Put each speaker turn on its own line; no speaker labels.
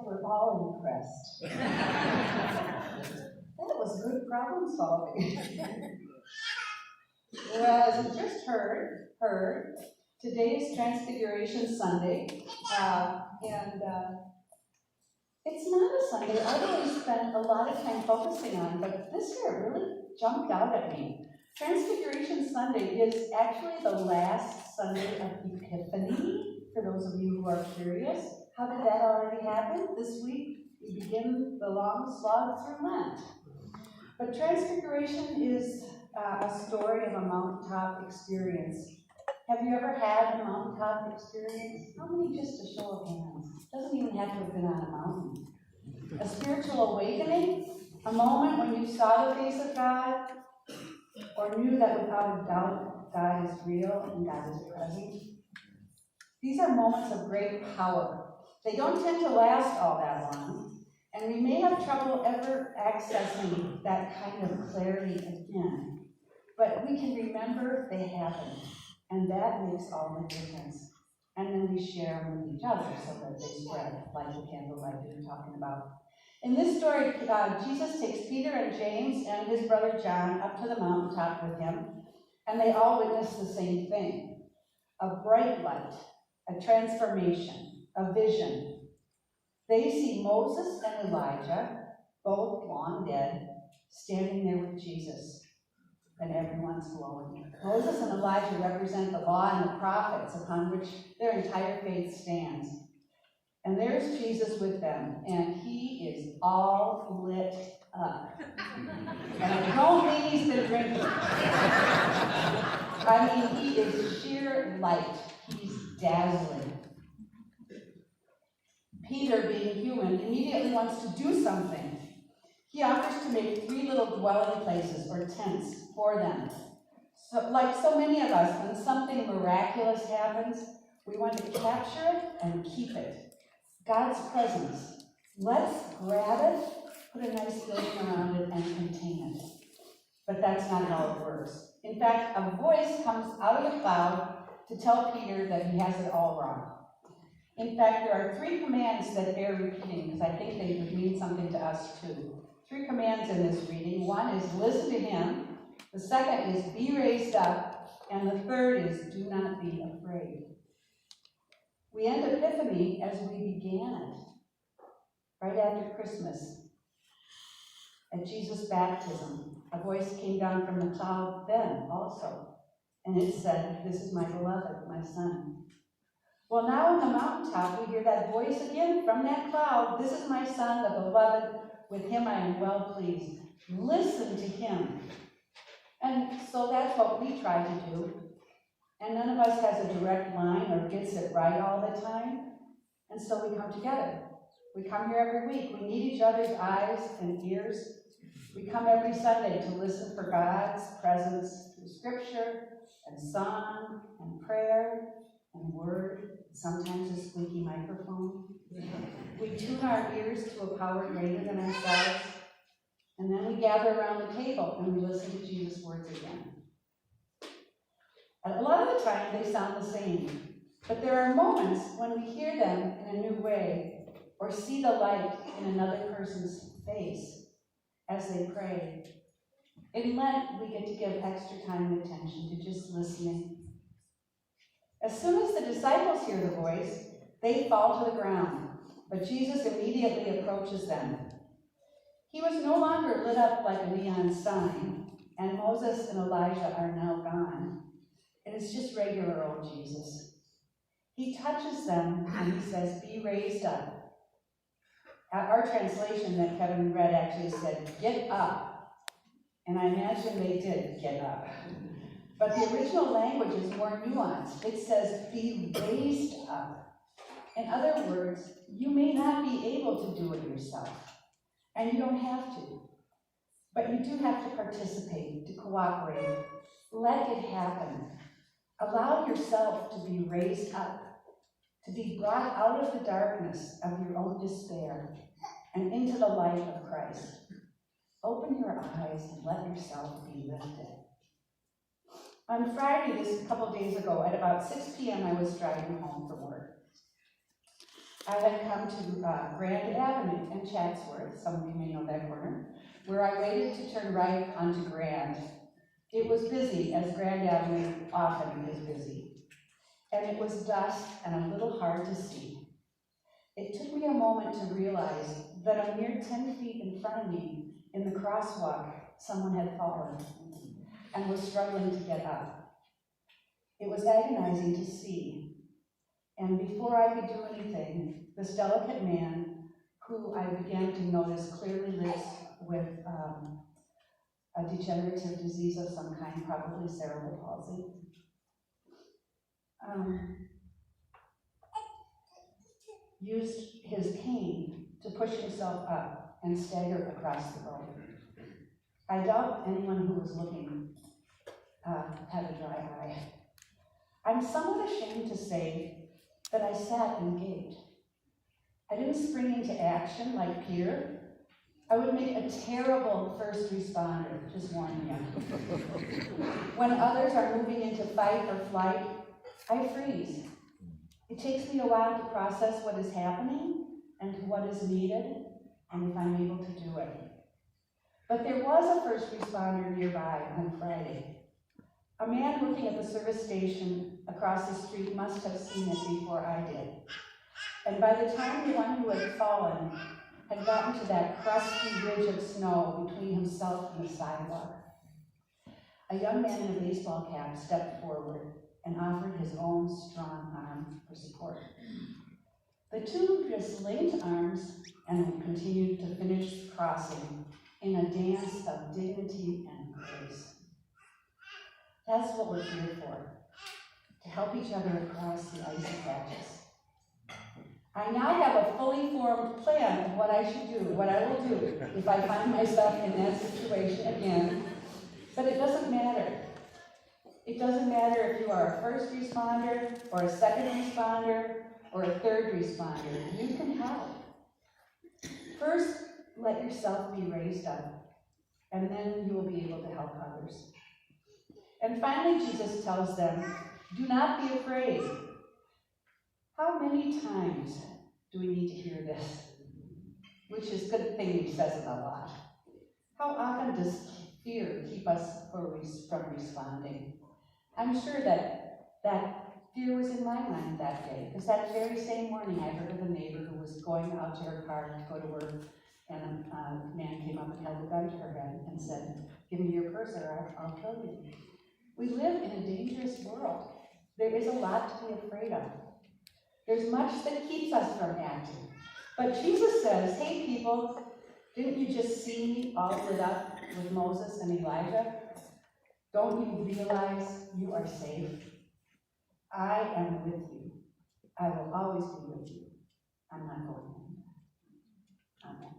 we're all impressed. That was good problem solving. Well, as you just heard, today is Transfiguration Sunday, and it's not a Sunday I've always spent a lot of time focusing on, but this year it really jumped out at me. Transfiguration Sunday is actually the last Sunday of Epiphany, for those of you who are curious. How did that already happen? This week we begin the long slog through Lent. But Transfiguration is a story of a mountaintop experience. Have you ever had a mountaintop experience? How many, just a show of hands? Doesn't even have to have been on a mountain. A spiritual awakening? A moment when you saw the face of God, or knew that without a doubt God is real and God is present? These are moments of great power. They don't tend to last all that long, and we may have trouble ever accessing that kind of clarity again. But we can remember they happened, and that makes all the difference. And then we share them with each other so that they spread like the candlelight we were talking about. In this story, Jesus takes Peter and James and his brother John up to the mountaintop with him, and they all witness the same thing. A bright light, a transformation, a vision. They see Moses and Elijah, both long dead, standing there with Jesus, and everyone's glowing. Moses and Elijah represent the law and the prophets upon which their entire faith stands. And there's Jesus with them, and he is all lit up. And I don't mean he's been drinking. I mean, he is sheer light. He's dazzling. Peter, being human, immediately wants to do something. He offers to make 3 little dwelling places, or tents, for them. So, like so many of us, when something miraculous happens, we want to capture it and keep it. God's presence. Let's grab it, put a nice building around it, and contain it. But that's not how it works. In fact, a voice comes out of the cloud to tell Peter that he has it all wrong. In fact, there are 3 commands that bear repeating, because I think they would mean something to us too. 3 commands in this reading. 1 is listen to him. The second is be raised up. And the third is do not be afraid. We end Epiphany as we began it, right after Christmas. At Jesus' baptism, a voice came down from the cloud then also, and it said, "This is my beloved, my son." Well, now on the mountaintop, we hear that voice again from that cloud. "This is my son, the beloved, with him I am well pleased." Listen to him. And so that's what we try to do. And none of us has a direct line or gets it right all the time. And so we come together. We come here every week. We need each other's eyes and ears. We come every Sunday to listen for God's presence through scripture and song and prayer and word, sometimes a squeaky microphone. We tune our ears to a power greater than ourselves. And then we gather around the table and we listen to Jesus' words again. And a lot of the time they sound the same, but there are moments when we hear them in a new way or see the light in another person's face as they pray. In Lent, we get to give extra time and attention to just listening. As soon as the disciples hear the voice, they fall to the ground, but Jesus immediately approaches them. He was no longer lit up like a neon sign, and Moses and Elijah are now gone. It is just regular old Jesus. He touches them and he says, "Be raised up." Our translation that Kevin read actually said, "Get up." And I imagine they did get up. But the original language is more nuanced. It says, "Be raised up." In other words, you may not be able to do it yourself, and you don't have to. But you do have to participate, to cooperate. Let it happen. Allow yourself to be raised up, to be brought out of the darkness of your own despair and into the light of Christ. Open your eyes and let yourself be lifted. On Friday, a couple days ago, at about 6 p.m., I was driving home from work. I had come to Grand Avenue in Chatsworth, some of you may know that corner, where I waited to turn right onto Grand. It was busy, as Grand Avenue often is busy, and it was dusk and a little hard to see. It took me a moment to realize that a mere 10 feet in front of me, in the crosswalk, someone had fallen and was struggling to get up. It was agonizing to see, and before I could do anything, this delicate man, who I began to notice clearly lives with a degenerative disease of some kind, probably cerebral palsy, used his cane to push himself up and stagger across the road. I doubt anyone who was looking had a dry eye. I'm somewhat ashamed to say that I sat and gaped. I didn't spring into action like Peter. I would make a terrible first responder, just warning you. When others are moving into fight or flight, I freeze. It takes me a while to process what is happening and what is needed, and if I'm able to do it. But there was a first responder nearby on Friday. A man working at the service station across the street must have seen it before I did. And by the time the one who had fallen had gotten to that crusty ridge of snow between himself and the sidewalk, a young man in a baseball cap stepped forward and offered his own strong arm for support. The two just linked arms and we continued to finish crossing in a dance of dignity and grace. That's what we're here for, to help each other across the icy patches. I now have a fully formed plan of what I should do, what I will do if I find myself in that situation again, but it doesn't matter. It doesn't matter if you are a first responder, or a second responder, or a third responder. You can help. First, let yourself be raised up, and then you will be able to help others. And finally, Jesus tells them, do not be afraid. How many times do we need to hear this? Which is a good thing he says it a lot. How often does fear keep us from responding? I'm sure that fear was in my mind that day, because that very same morning I heard of a neighbor who was going out to her car to go to work, and a man came up and held a gun to her head and said, give me your purse or I'll kill you. We live in a dangerous world. There is a lot to be afraid of. There's much that keeps us from acting. But Jesus says, hey people, didn't you just see me all lit up with Moses and Elijah? Don't you realize you are safe? I am with you. I will always be with you. I'm not going anywhere. Amen.